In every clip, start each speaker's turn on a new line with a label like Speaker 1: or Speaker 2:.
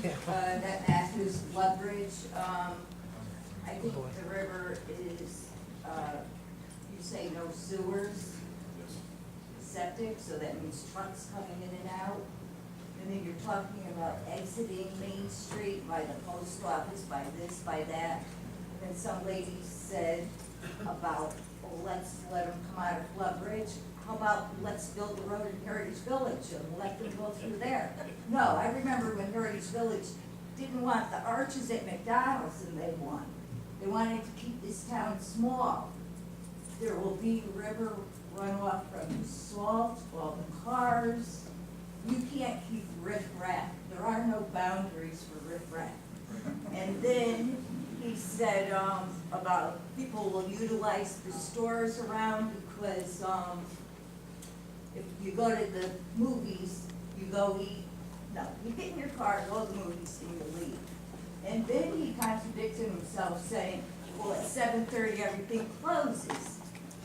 Speaker 1: that Matthews flood bridge, I think the river is, you say no sewers, septic, so that means trucks coming in and out. And then you're talking about exiting Main Street by the post office, by this, by that. And then some lady said about, oh, let's let them come out of Flood Bridge. How about let's build the road in Heritage Village and let them go through there? No, I remember when Heritage Village didn't want the arches at McDonald's and they won. They wanted to keep this town small. There will be river runoff from the salt, all the cars. You can't keep riffraff. There are no boundaries for riffraff. And then he said about people will utilize the stores around because if you go to the movies, you go eat. No, you get in your car, go to the movies, and you leave. And then he contradicted himself, saying, well, at 7:30 everything closes.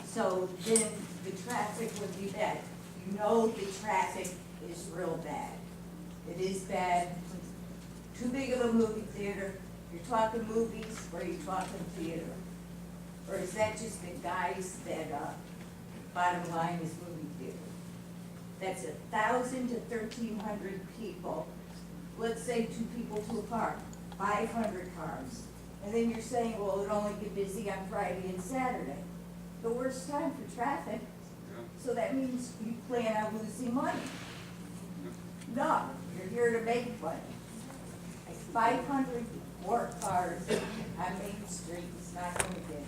Speaker 1: So then the traffic would be bad. You know the traffic is real bad. It is bad. Too big of a movie theater. You're talking movies or you're talking theater? Or is that just the guys that bottom line is movie theater? That's 1,000 to 1,300 people. Let's say 2 people to a car, 500 cars. And then you're saying, well, it'll only get busy on Friday and Saturday. The worst time for traffic. So that means you plan on losing money. No, you're here to make money. Like 500 more cars on Main Street is not going to get it.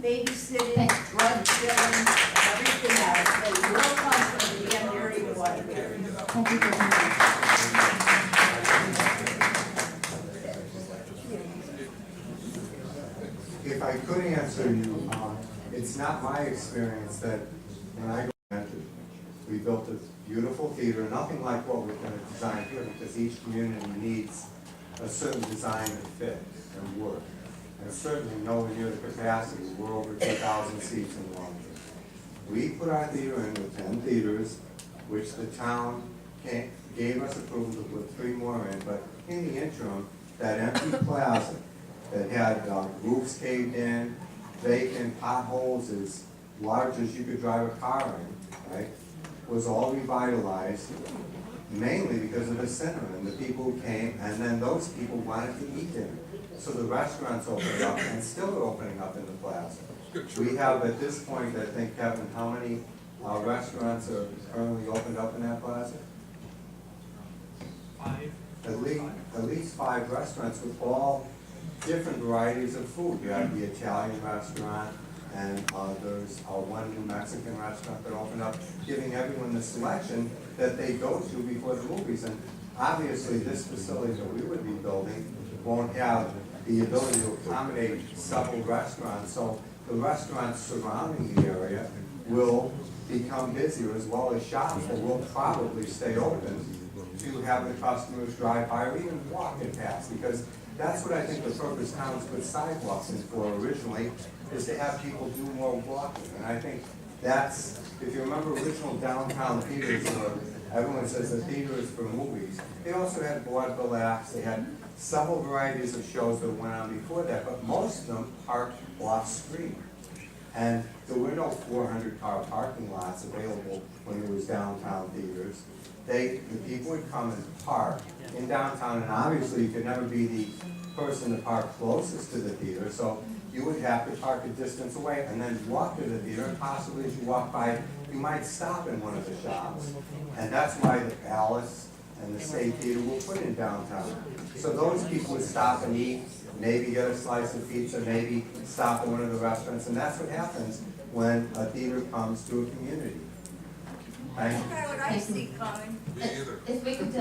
Speaker 1: Babysitting, drug dealing, everything else, they will come from the end area of Waterbury.
Speaker 2: If I could answer you, it's not my experience that when I entered, we built a beautiful theater, nothing like what we're going to design here, because each community needs a certain design to fit and work. And certainly nowhere near the capacity. We're over 2,000 seats in London. We put our theater in with 10 theaters, which the town gave us approval to put 3 more in, but in the interim, that empty plaza that had roofs caved in, vacant, potholes as large as you could drive a car in, right, was all revitalized, mainly because of the cinema and the people who came, and then those people wanted to eat dinner. So the restaurants opened up and still are opening up in the plaza. We have at this point, I think, Kevin, how many restaurants are currently opened up in that plaza?
Speaker 3: 5.
Speaker 2: At least 5 restaurants with all different varieties of food. You have the Italian restaurant, and there's one new Mexican restaurant that opened up, giving everyone the selection that they go to before the movies. And obviously this facility that we would be building won't have the ability to accommodate several restaurants. So the restaurants surrounding the area will become busier, as well as shops that will probably stay open to have the customers drive by or even walk it past, because that's what I think the purpose towns put sidewalks in for originally, is to have people do more walking. And I think that's, if you remember original downtown theaters, where everyone says the theater is for movies, they also had vaudeville acts, they had several varieties of shows that went on before that, but most of them parked off screen. And there were no 400-car parking lots available when there was downtown theaters. The people would come and park in downtown, and obviously you could never be the person to park closest to the theater, so you would have to park a distance away and then walk to the theater, and possibly as you walk by, you might stop in one of the shops. And that's why the Palace and the State Theater were put in downtown. So those people would stop and eat, maybe get a slice of pizza, maybe stop at one of the restaurants, and that's what happens when a theater comes to a community. Thank you.
Speaker 1: That's what I see coming.
Speaker 4: If we could